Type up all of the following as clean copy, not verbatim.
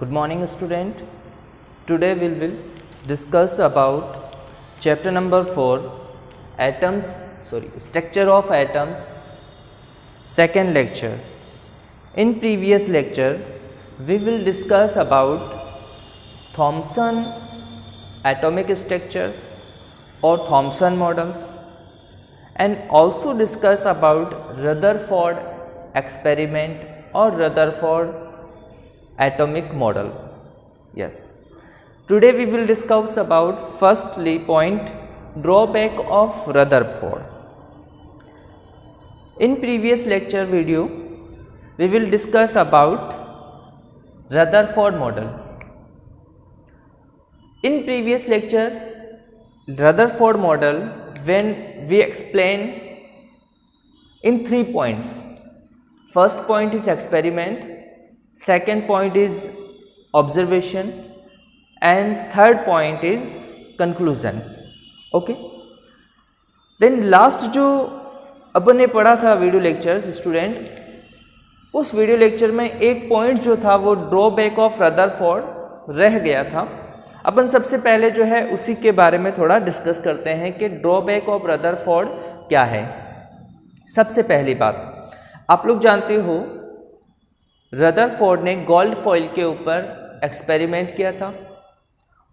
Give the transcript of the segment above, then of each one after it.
Good morning student. Today we will discuss about chapter number 4 structure of atoms, second lecture. In previous lecture we will discuss about Thomson atomic structures or Thomson models and also discuss about Rutherford experiment or Rutherford atomic model. Yes, today we will discuss about firstly point drawback of Rutherford. In previous lecture video we will discuss about Rutherford model. In previous lecture Rutherford model, when we explain in 3 points. First point is experiment, second point is observation and third point is conclusions. Okay, then last जो अपन ने पढ़ा था video lectures student, उस video lecture में एक point जो था वो ड्रॉबैक ऑफ रदरफोर्ड रह गया था. अपन सबसे पहले जो है उसी के बारे में थोड़ा डिस्कस करते हैं कि ड्रॉबैक ऑफ रदरफोर्ड क्या है. सबसे पहली बात, आप लोग जानते हो रदरफोर्ड ने गोल्ड फॉइल के ऊपर एक्सपेरिमेंट किया था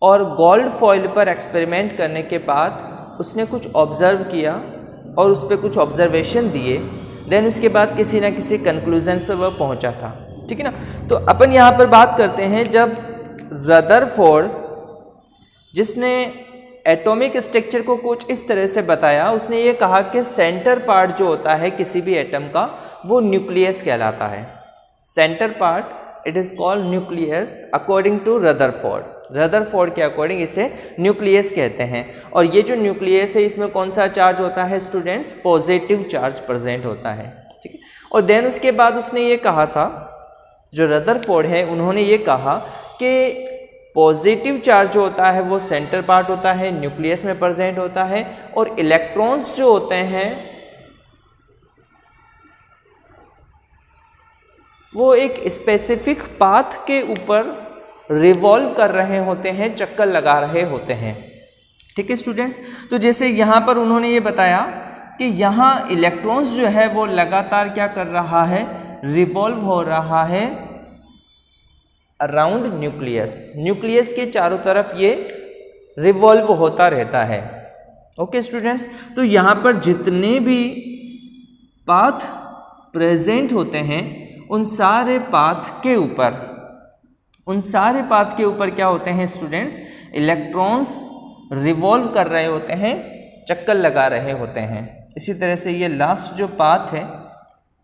और गोल्ड फॉइल पर एक्सपेरिमेंट करने के बाद उसने कुछ ऑब्जर्व किया और उस पर कुछ ऑब्जर्वेशन दिए, देन उसके बाद किसी ना किसी कंक्लूजन पर वह पहुंचा था. ठीक है ना. तो अपन यहाँ पर बात करते हैं जब रदरफोर्ड जिसने एटॉमिक स्ट्रक्चर को कुछ इस तरह से बताया, उसने ये कहा कि सेंटर पार्ट जो होता है किसी भी एटम का वो न्यूक्लियस कहलाता है. Centre part it is called nucleus according to Rutherford. Rutherford के अकॉर्डिंग इसे न्यूक्लियस कहते हैं. और ये जो न्यूक्लियस है इसमें कौन सा चार्ज होता है स्टूडेंट्स? पॉजिटिव चार्ज प्रेजेंट होता है. ठीक है. और देन उसके बाद उसने ये कहा था, जो रदरफोर्ड है उन्होंने ये कहा कि पॉजिटिव चार्ज जो होता है वो सेंटर पार्ट होता है, न्यूक्लियस में प्रेजेंट होता है, और इलेक्ट्रॉन्स जो होते हैं वो एक स्पेसिफिक पाथ के ऊपर रिवॉल्व कर रहे होते हैं, चक्कर लगा रहे होते हैं. ठीक है स्टूडेंट्स. तो जैसे यहाँ पर उन्होंने ये बताया कि यहाँ इलेक्ट्रॉन्स जो है वो लगातार क्या कर रहा है? रिवॉल्व हो रहा है अराउंड न्यूक्लियस. न्यूक्लियस के चारों तरफ ये रिवॉल्व होता रहता है. Okay students. तो यहाँ पर जितने भी पाथ प्रेजेंट होते हैं उन सारे पाथ के ऊपर क्या होते हैं स्टूडेंट्स? इलेक्ट्रॉन्स रिवॉल्व कर रहे होते हैं, चक्कर लगा रहे होते हैं. इसी तरह से ये लास्ट जो पाथ है,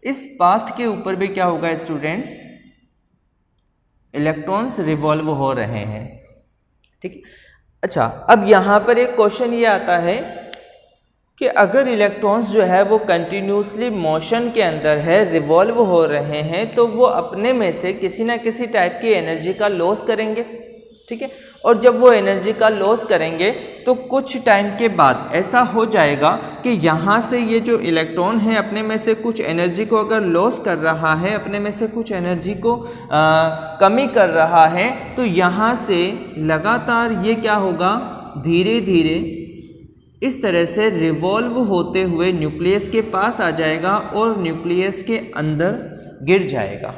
इस पाथ के ऊपर भी क्या होगा स्टूडेंट्स? इलेक्ट्रॉन्स रिवॉल्व हो रहे हैं. ठीक है. अच्छा, अब यहाँ पर एक क्वेश्चन ये आता है कि अगर इलेक्ट्रॉन्स जो है वो कंटिन्यूसली मोशन के अंदर है, रिवॉल्व हो रहे हैं, तो वो अपने में से किसी ना किसी टाइप की एनर्जी का लॉस करेंगे. ठीक है. और जब वो एनर्जी का लॉस करेंगे तो कुछ टाइम के बाद ऐसा हो जाएगा कि यहाँ से ये जो इलेक्ट्रॉन है अपने में से कुछ एनर्जी को अगर लॉस कर रहा है, अपने में से कुछ एनर्जी को कमी कर रहा है, तो यहाँ से लगातार ये क्या होगा? धीरे धीरे इस तरह से रिवॉल्व होते हुए न्यूक्लियस के पास आ जाएगा और न्यूक्लियस के अंदर गिर जाएगा.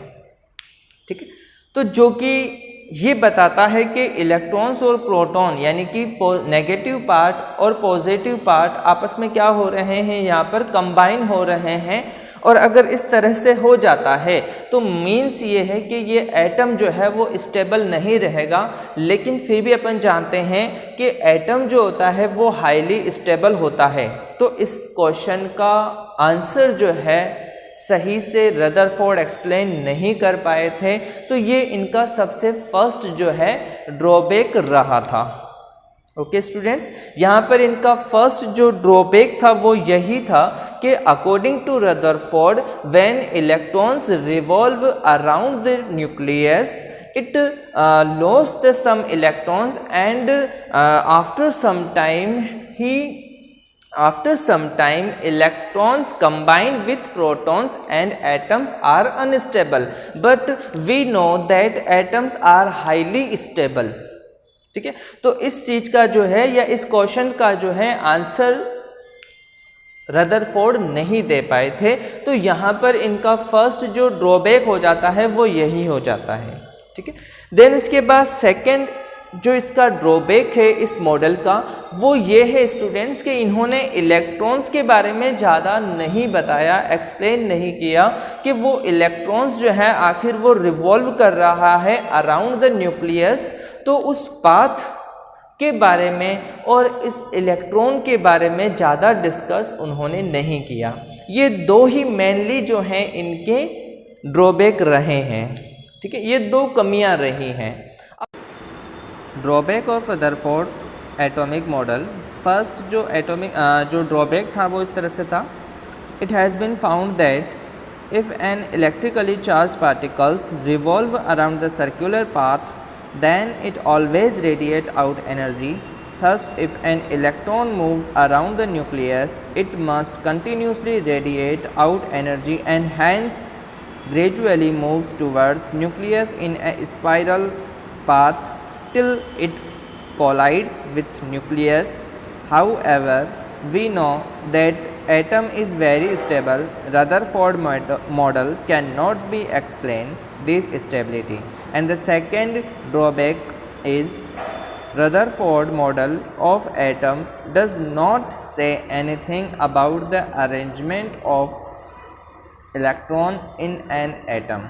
ठीक है. तो जो कि ये बताता है कि इलेक्ट्रॉन्स और प्रोटॉन यानी कि नेगेटिव पार्ट और पॉजिटिव पार्ट आपस में क्या हो रहे हैं? यहाँ पर कंबाइन हो रहे हैं. और अगर इस तरह से हो जाता है तो मीन्स ये है कि ये एटम जो है वो स्टेबल नहीं रहेगा. लेकिन फिर भी अपन जानते हैं कि एटम जो होता है वो हाईली स्टेबल होता है. तो इस क्वेश्चन का आंसर जो है सही से रदरफोर्ड एक्सप्लेन नहीं कर पाए थे. तो ये इनका सबसे फर्स्ट जो है ड्रॉबैक रहा था. ओके स्टूडेंट्स, यहाँ पर इनका फर्स्ट जो ड्रॉबैक था वो यही था कि according to Rutherford when electrons revolve around the nucleus it lost some electrons and after some time he After some time, electrons combine with protons and atoms are unstable. But we know that atoms are highly stable. ठीक है, तो इस चीज का जो है या इस क्वेश्चन का जो है आंसर रदरफोर्ड नहीं दे पाए थे। तो यहाँ पर इनका फर्स्ट जो ड्रॉबैक हो जाता है वो यही हो जाता है। ठीक है, देन उसके बाद सेकंड जो इसका ड्रॉबैक है इस मॉडल का वो ये है स्टूडेंट्स कि इन्होंने इलेक्ट्रॉन्स के बारे में ज़्यादा नहीं बताया, एक्सप्लेन नहीं किया कि वो इलेक्ट्रॉन्स जो है आखिर वो रिवॉल्व कर रहा है अराउंड द न्यूक्लियस। तो उस पाथ के बारे में और इस इलेक्ट्रॉन के बारे में ज़्यादा डिस्कस उन्होंने नहीं किया। ये दो ही मेनली जो हैं इनके ड्रॉबैक रहे हैं। ठीक है, ये दो कमियां रही हैं। Drawback of Rutherford atomic model, first जो ड्रॉबैक था वो इस तरह से था, it has been found that if an electrically charge particles revolve around the circular path then it always radiate out energy. Thus, if an electron moves around the nucleus, it must continuously radiate out energy and hence gradually moves towards nucleus in a spiral path till it collides with nucleus. However, we know that atom is very stable. Rutherford model cannot be explained this stability. And the second drawback is Rutherford model of atom does not say anything about the arrangement of electron in an atom.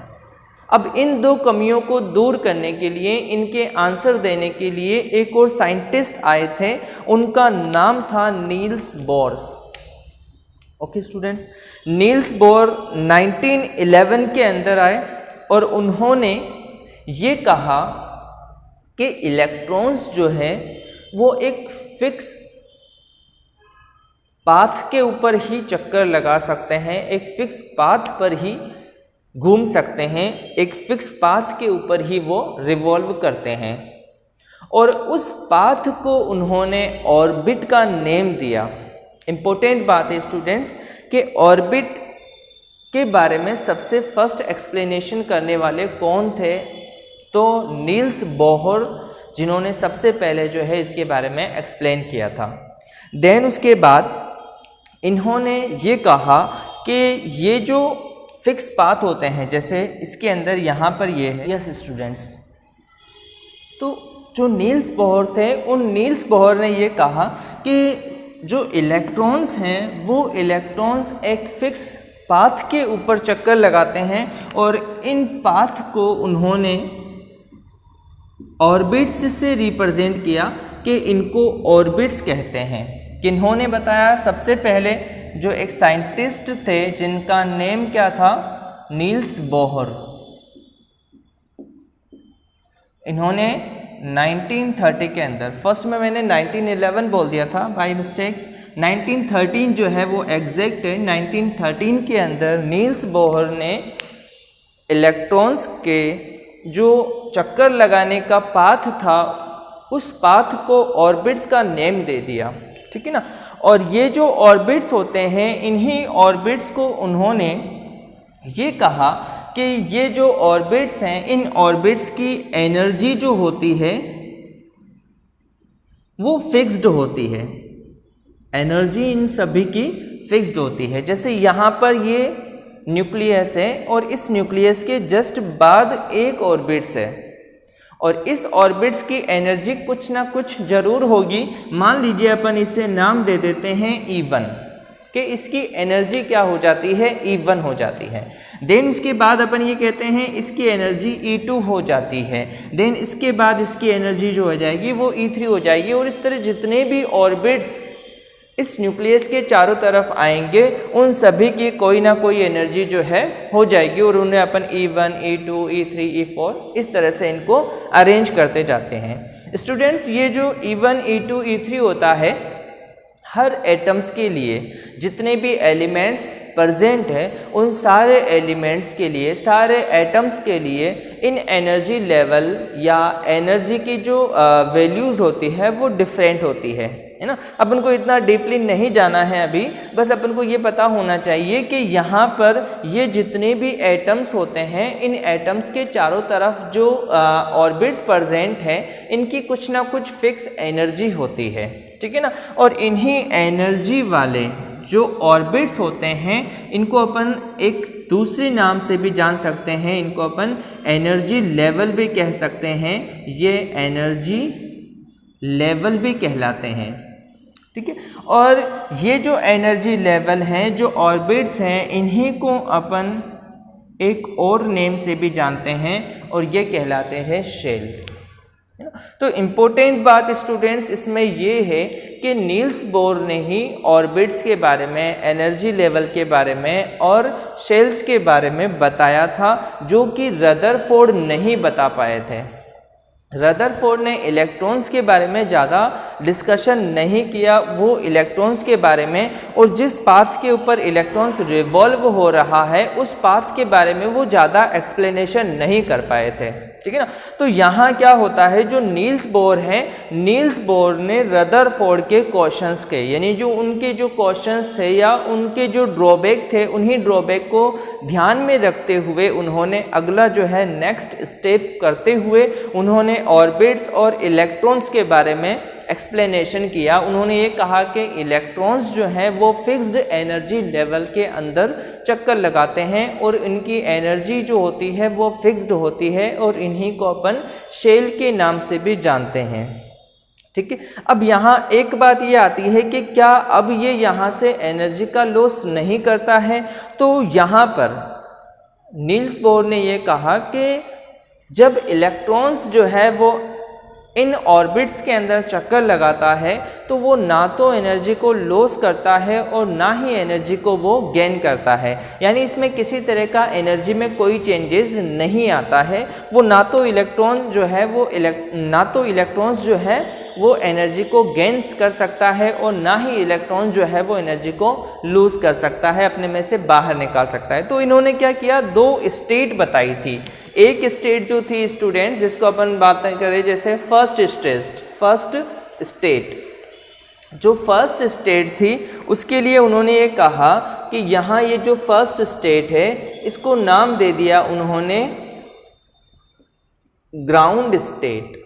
अब इन दो कमियों को दूर करने के लिए, इनके answer देने के लिए एक और साइंटिस्ट आए थे, उनका नाम था Niels Bohrs. Okay students, Niels Bohr 1911 के अंदर आए और उन्होंने ये कहा कि इलेक्ट्रॉन्स जो है वो एक फिक्स पाथ के ऊपर ही चक्कर लगा सकते हैं, एक फिक्स पाथ पर ही घूम सकते हैं, एक फिक्स पाथ के ऊपर ही वो रिवॉल्व करते हैं। और उस पाथ को उन्होंने ऑर्बिट का नेम दिया। इम्पोर्टेंट बात है स्टूडेंट्स कि ऑर्बिट के बारे में सबसे फर्स्ट एक्सप्लेनेशन करने वाले कौन थे? तो नील्स बोहर, जिन्होंने सबसे पहले जो है इसके बारे में एक्सप्लेन किया था। देन उसके बाद इन्होंने ये कहा कि ये जो फिक्स पाथ होते हैं, जैसे इसके अंदर यहाँ पर ये है, यस स्टूडेंट्स, तो जो नील्स बोहर थे उन नील्स बोहर ने ये कहा कि जो इलेक्ट्रॉन्स हैं वो इलेक्ट्रॉन्स एक फिक्स पाथ के ऊपर चक्कर लगाते हैं और इन पाथ को उन्होंने ऑर्बिट्स से रिप्रेजेंट किया कि इनको ऑर्बिट्स कहते हैं। किन्होंने बताया? सबसे पहले जो एक साइंटिस्ट थे जिनका नेम क्या था? Niels Bohr. इन्होंने 1930 के अंदर, फर्स्ट में मैंने 1911 बोल दिया था बाय मिस्टेक, 1913 जो है वो एग्जैक्ट है। 1913 के अंदर नील्स बोहर ने इलेक्ट्रॉन्स के जो चक्कर लगाने का पाथ था उस पाथ को ऑर्बिट्स का नेम दे दिया। ठीक है ना, और ये जो ऑर्बिट्स होते हैं, इन्हीं ऑर्बिट्स को उन्होंने ये कहा कि ये जो ऑर्बिट्स हैं, इन ऑर्बिट्स की एनर्जी जो होती है वो फिक्स्ड होती है। एनर्जी इन सभी की फिक्स्ड होती है। जैसे यहाँ पर ये न्यूक्लियस है और इस न्यूक्लियस के जस्ट बाद एक ऑर्बिट्स है और इस ऑर्बिट्स की एनर्जी कुछ ना कुछ जरूर होगी। मान लीजिए अपन इसे नाम दे देते हैं E1, कि इसकी एनर्जी क्या हो जाती है? E1 हो जाती है। देन उसके बाद अपन ये कहते हैं इसकी एनर्जी E2 हो जाती है। देन इसके बाद इसकी एनर्जी जो हो जाएगी वो E3 हो जाएगी। और इस तरह जितने भी ऑर्बिट्स इस न्यूक्लियस के चारों तरफ आएंगे उन सभी की कोई ना कोई एनर्जी जो है हो जाएगी और उन्हें अपन E1, E2, E3, E4 इस तरह से इनको अरेंज करते जाते हैं। स्टूडेंट्स, ये जो E1, E2, E3 होता है हर एटम्स के लिए, जितने भी एलिमेंट्स प्रेजेंट है उन सारे एलिमेंट्स के लिए, सारे एटम्स के लिए इन एनर्जी लेवल या एनर्जी की जो वैल्यूज़ होती है वो डिफरेंट होती है ना। अपन को इतना डीपली नहीं जाना है अभी, बस अपन को ये पता होना चाहिए कि यहाँ पर ये जितने भी एटम्स होते हैं, इन एटम्स के चारों तरफ जो ऑर्बिट्स प्रेजेंट हैं, इनकी कुछ ना कुछ फिक्स एनर्जी होती है, ठीक है ना। और इन्हीं एनर्जी वाले जो ऑर्बिट्स होते हैं, इनको अपन एक दूसरे नाम से भी जान सकते हैं, इनको अपन एनर्जी लेवल भी कह सकते हैं, ये एनर्जी लेवल भी कहलाते हैं, ठीक है। और ये जो एनर्जी लेवल हैं, जो ऑर्बिट्स हैं, इन्हीं को अपन एक और नेम से भी जानते हैं और ये कहलाते हैं शेल्स। तो इम्पोर्टेंट बात स्टूडेंट्स इसमें ये है कि नील्स बोर ने ही ऑर्बिट्स के बारे में, एनर्जी लेवल के बारे में और शेल्स के बारे में बताया था, जो कि रदरफोर्ड नहीं बता पाए थे। रदरफोर्ड ने इलेक्ट्रॉन्स के बारे में ज़्यादा डिस्कशन नहीं किया, वो इलेक्ट्रॉन्स के बारे में और जिस पाथ के ऊपर इलेक्ट्रॉन्स रिवॉल्व हो रहा है उस पाथ के बारे में वो ज़्यादा एक्सप्लेनेशन नहीं कर पाए थे, ठीक है ना। तो यहाँ क्या होता है, जो नील्स बोर हैं, नील्स बोर ने रदरफोर्ड के क्वेश्चंस के, यानी जो उनके जो क्वेश्चंस थे या उनके जो ड्रॉबैक थे, उन्हीं ड्रॉबैक को ध्यान में रखते हुए उन्होंने अगला जो है नेक्स्ट स्टेप करते हुए उन्होंने ऑर्बिट्स और इलेक्ट्रॉन्स के बारे में एक्सप्लेनेशन किया। उन्होंने ये कहा कि इलेक्ट्रॉन्स जो हैं वो फिक्स्ड एनर्जी लेवल के अंदर चक्कर लगाते हैं और इनकी एनर्जी जो होती है वो फिक्स्ड होती है और इन्हीं को अपन शेल के नाम से भी जानते हैं, ठीक है। अब यहाँ एक बात ये आती है कि क्या अब ये यहाँ से एनर्जी का लॉस नहीं करता है? तो यहाँ पर नील्स बोर ने ये कहा कि जब इलेक्ट्रॉन्स जो है वो इन ऑर्बिट्स के अंदर चक्कर लगाता है तो वो ना तो एनर्जी को लॉस करता है और ना ही एनर्जी को वो गेन करता है, यानी इसमें किसी तरह का एनर्जी में कोई चेंजेस नहीं आता है। वो ना तो इलेक्ट्रॉन्स जो है वो एनर्जी को गेन कर सकता है और ना ही इलेक्ट्रॉन जो है वो एनर्जी को लूज कर सकता है, अपने में से बाहर निकाल सकता है। तो इन्होंने क्या किया, दो स्टेट बताई थी। एक स्टेट जो थी स्टूडेंट्स, जिसको अपन बात करें जैसे फर्स्ट स्टेट, जो फर्स्ट स्टेट थी उसके लिए उन्होंने ये कहा कि यहाँ ये जो फर्स्ट स्टेट है इसको नाम दे दिया उन्होंने ग्राउंड स्टेट।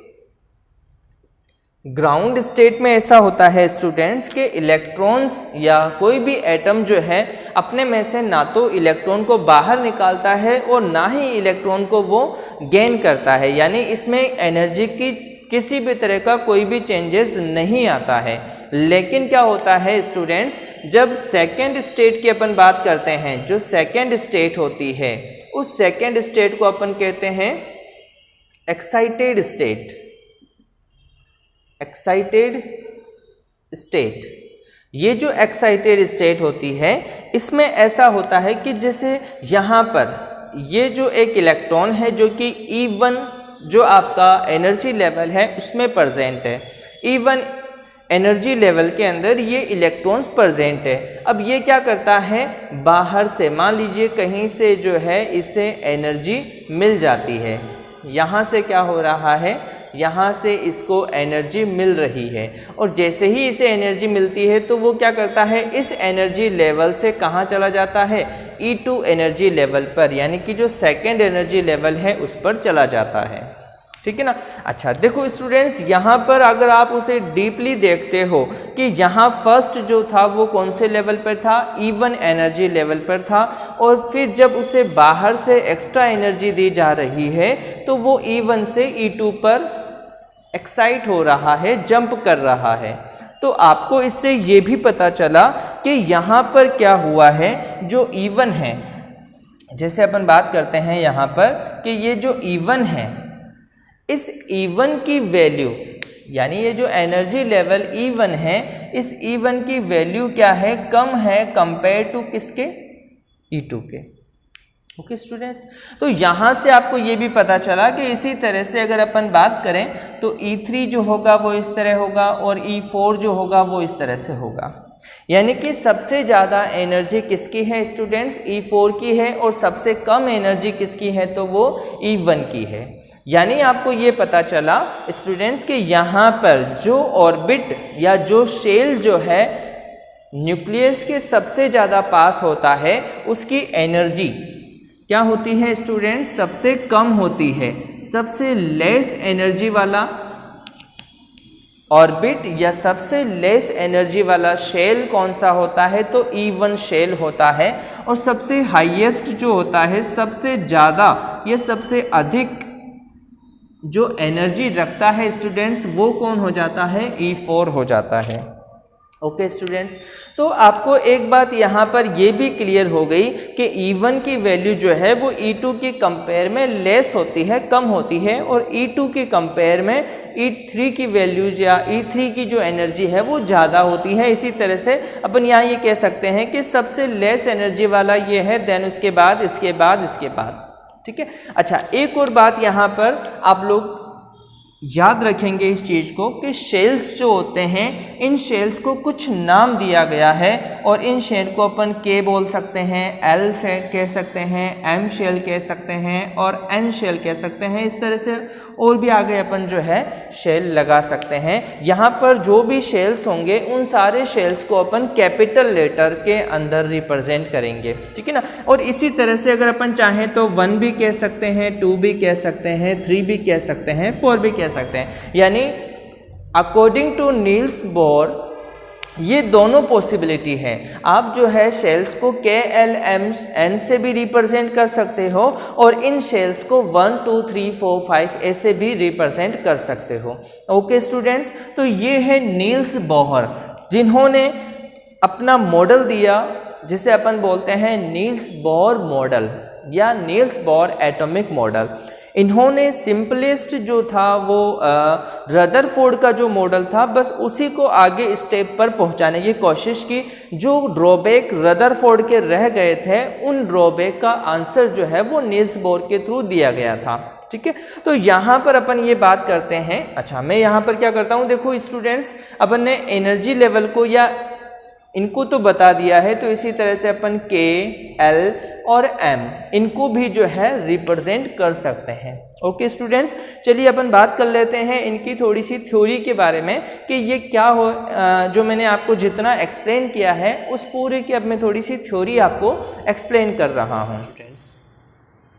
ग्राउंड स्टेट में ऐसा होता है स्टूडेंट्स के इलेक्ट्रॉन्स या कोई भी एटम जो है अपने में से ना तो इलेक्ट्रॉन को बाहर निकालता है और ना ही इलेक्ट्रॉन को वो गेन करता है, यानी इसमें एनर्जी की किसी भी तरह का कोई भी चेंजेस नहीं आता है। लेकिन क्या होता है स्टूडेंट्स, जब सेकेंड स्टेट की अपन बात करते हैं, जो सेकेंड स्टेट होती है उस सेकेंड स्टेट को अपन कहते हैं एक्साइटेड स्टेट। एक्साइटेड स्टेट, ये जो एक्साइटेड स्टेट होती है इसमें ऐसा होता है कि जैसे यहाँ पर ये जो एक इलेक्ट्रॉन है जो कि E1 जो आपका एनर्जी लेवल है उसमें प्रेजेंट है, E1 एनर्जी लेवल के अंदर ये इलेक्ट्रॉन्स प्रेजेंट है। अब ये क्या करता है, बाहर से मान लीजिए कहीं से जो है इसे एनर्जी मिल जाती है, यहाँ से क्या हो रहा है, यहाँ से इसको एनर्जी मिल रही है और जैसे ही इसे एनर्जी मिलती है तो वो क्या करता है, इस एनर्जी लेवल से कहाँ चला जाता है, E2 एनर्जी लेवल पर, यानी कि जो सेकेंड एनर्जी लेवल है उस पर चला जाता है, ठीक है ना। अच्छा देखो स्टूडेंट्स, यहाँ पर अगर आप उसे डीपली देखते हो कि यहाँ फर्स्ट जो था वो कौन से लेवल पर था, E1 एनर्जी लेवल पर था और फिर जब उसे बाहर से एक्स्ट्रा एनर्जी दी जा रही है तो वो E1 से E2 पर एक्साइट हो रहा है, जंप कर रहा है। तो आपको इससे ये भी पता चला कि यहाँ पर क्या हुआ है, जो E1 है, जैसे अपन बात करते हैं यहाँ पर कि ये जो E1 है, इस E1 की वैल्यू, यानी ये जो एनर्जी लेवल E1 है, इस E1 की वैल्यू क्या है, कम है कंपेयर टू किसके, E2 के। ओके स्टूडेंट्स, तो यहाँ से आपको ये भी पता चला कि इसी तरह से अगर अपन बात करें तो E3 जो होगा वो इस तरह होगा और E4 जो होगा वो इस तरह से होगा। यानी कि सबसे ज़्यादा एनर्जी किसकी है स्टूडेंट्स, E4 की है, और सबसे कम एनर्जी किसकी है, तो वो E1 की है। यानी आपको ये पता चला स्टूडेंट्स कि यहाँ पर जो ऑर्बिट या जो शेल जो है न्यूक्लियस के सबसे ज़्यादा पास होता है उसकी एनर्जी क्या होती है स्टूडेंट्स, सबसे कम होती है। सबसे लेस एनर्जी वाला ऑर्बिट या सबसे लेस एनर्जी वाला शेल कौन सा होता है, तो E1 शेल होता है। और सबसे हाईएस्ट जो होता है, सबसे ज़्यादा या सबसे अधिक जो एनर्जी रखता है स्टूडेंट्स, वो कौन हो जाता है, E4 हो जाता है। ओके स्टूडेंट्स, तो आपको एक बात यहाँ पर ये भी क्लियर हो गई कि E1 की वैल्यू जो है वो E2 के कंपेयर में लेस होती है, कम होती है, और E2 के कंपेयर में E3 की वैल्यूज या E3 की जो एनर्जी है वो ज़्यादा होती है। इसी तरह से अपन यहाँ ये कह सकते हैं कि सबसे लेस एनर्जी वाला ये है, देन उसके बाद इसके बाद इसके बाद, ठीक है। अच्छा, एक और बात यहाँ पर आप लोग याद रखेंगे इस चीज़ को कि शेल्स जो होते हैं, इन शेल्स को कुछ नाम दिया गया है, और इन शेल को अपन के बोल सकते हैं, एल से कह सकते हैं, एम शेल कह सकते हैं, और एन शेल कह सकते हैं। इस तरह से और भी आगे अपन जो है शेल लगा सकते हैं। यहाँ पर जो भी शेल्स होंगे उन सारे शेल्स को अपन कैपिटल लेटर के अंदर रिप्रेजेंट करेंगे, ठीक है ना। और इसी तरह से अगर अपन चाहें तो 1 भी कह सकते हैं, 2 भी कह सकते हैं, 3 भी कह सकते हैं, 4 भी कह सकते हैं। यानी अकॉर्डिंग टू नील्स बोर ये दोनों पॉसिबिलिटी है। आप जो है शेल्स को KLMN से भी रिप्रेजेंट कर सकते हो, और इन शेल्स को 1 2 3 4 5 ऐसे भी रिप्रेजेंट कर सकते हो। ओके स्टूडेंट्स, तो ये है नील्स बोहर, जिन्होंने अपना मॉडल दिया जिसे अपन बोलते हैं नील्स बोर मॉडल या नील्स बोर एटॉमिक मॉडल। इन्होंने सिंपलेस्ट जो था वो रदरफोर्ड का जो मॉडल था, बस उसी को आगे स्टेप पर पहुंचाने की कोशिश की। जो ड्रॉबैक रदरफोर्ड के रह गए थे, उन ड्रॉबैक का आंसर जो है वो नील्स बोर के थ्रू दिया गया था, ठीक है। तो यहाँ पर अपन ये बात करते हैं। अच्छा, मैं यहाँ पर क्या करता हूँ, देखो स्टूडेंट्स, अपन ने एनर्जी लेवल को या इनको तो बता दिया है, तो इसी तरह से अपन K, L और M इनको भी जो है रिप्रेजेंट कर सकते हैं। ओके स्टूडेंट्स, चलिए अपन बात कर लेते हैं इनकी थोड़ी सी थ्योरी के बारे में कि ये क्या हो। जो मैंने आपको जितना एक्सप्लेन किया है उस पूरे की अब मैं थोड़ी सी थ्योरी आपको एक्सप्लेन कर रहा हूँ। Students,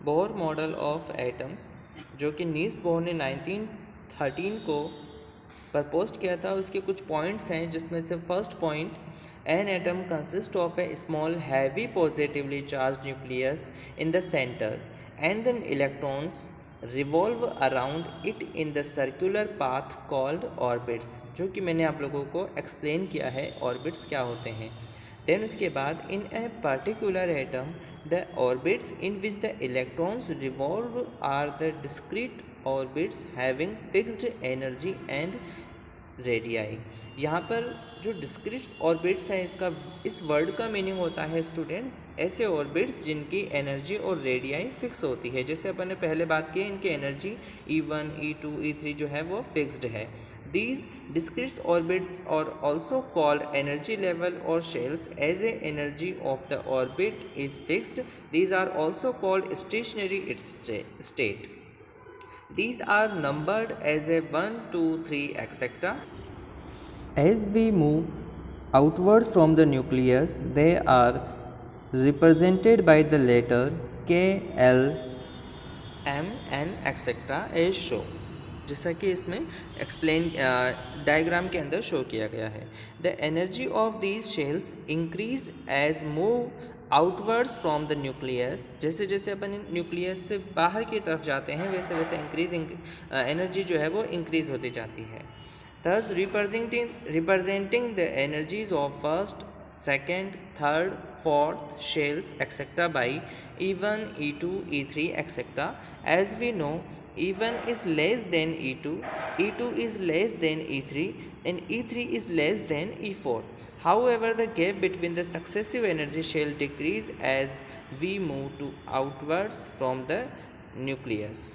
Bohr model of atoms जो कि नील्स बोर ने 1913 को प्रपोज किया था, उसके कुछ पॉइंट्स हैं, जिसमें से first point, an atom consist of A small heavy positively charge nucleus in the centre and the electrons revolve around it in the circular path called orbits, जो कि मैंने आप लोगों को एक्सप्लेन किया है ऑर्बिट्स क्या होते हैं। देन उसके बाद in a particular atom the orbits in which the electrons revolve are the discrete orbits having fixed energy and radii. यहाँ पर जो डिस्क्रीट ऑर्बिट्स है, इसका इस वर्ड का मीनिंग होता है स्टूडेंट्स ऐसे ऑर्बिट्स जिनकी एनर्जी और रेडियाई फिक्स होती है। जैसे अपन ने पहले बात की, इनकी एनर्जी E1, E2, E3 जो है वो फिक्स्ड है। These discrete orbits are also called energy level or shells as a energy of the orbit is fixed. These are also called stationary state. These are numbered as a 1, 2, 3, etc. As we move outwards from the nucleus, they are represented by the letter K, L, M, N, etc. as shown. जैसा कि इसमें explain diagram के अंदर show किया गया है। The energy of these shells increase as move outwards from the nucleus. जैसे जैसे अपन न्यूक्लियस से बाहर की तरफ जाते हैं, वैसे वैसे एनर्जी जो है वो इंक्रीज होती जाती है। Thus representing the energies of first, second, third, fourth shells etc. by E1, E2, E3 etc. As we know, E1 is less than E2, E2 is less than E3 and E3 is less than E4. However, the gap between the successive energy shall decrease as we move to outwards from the nucleus.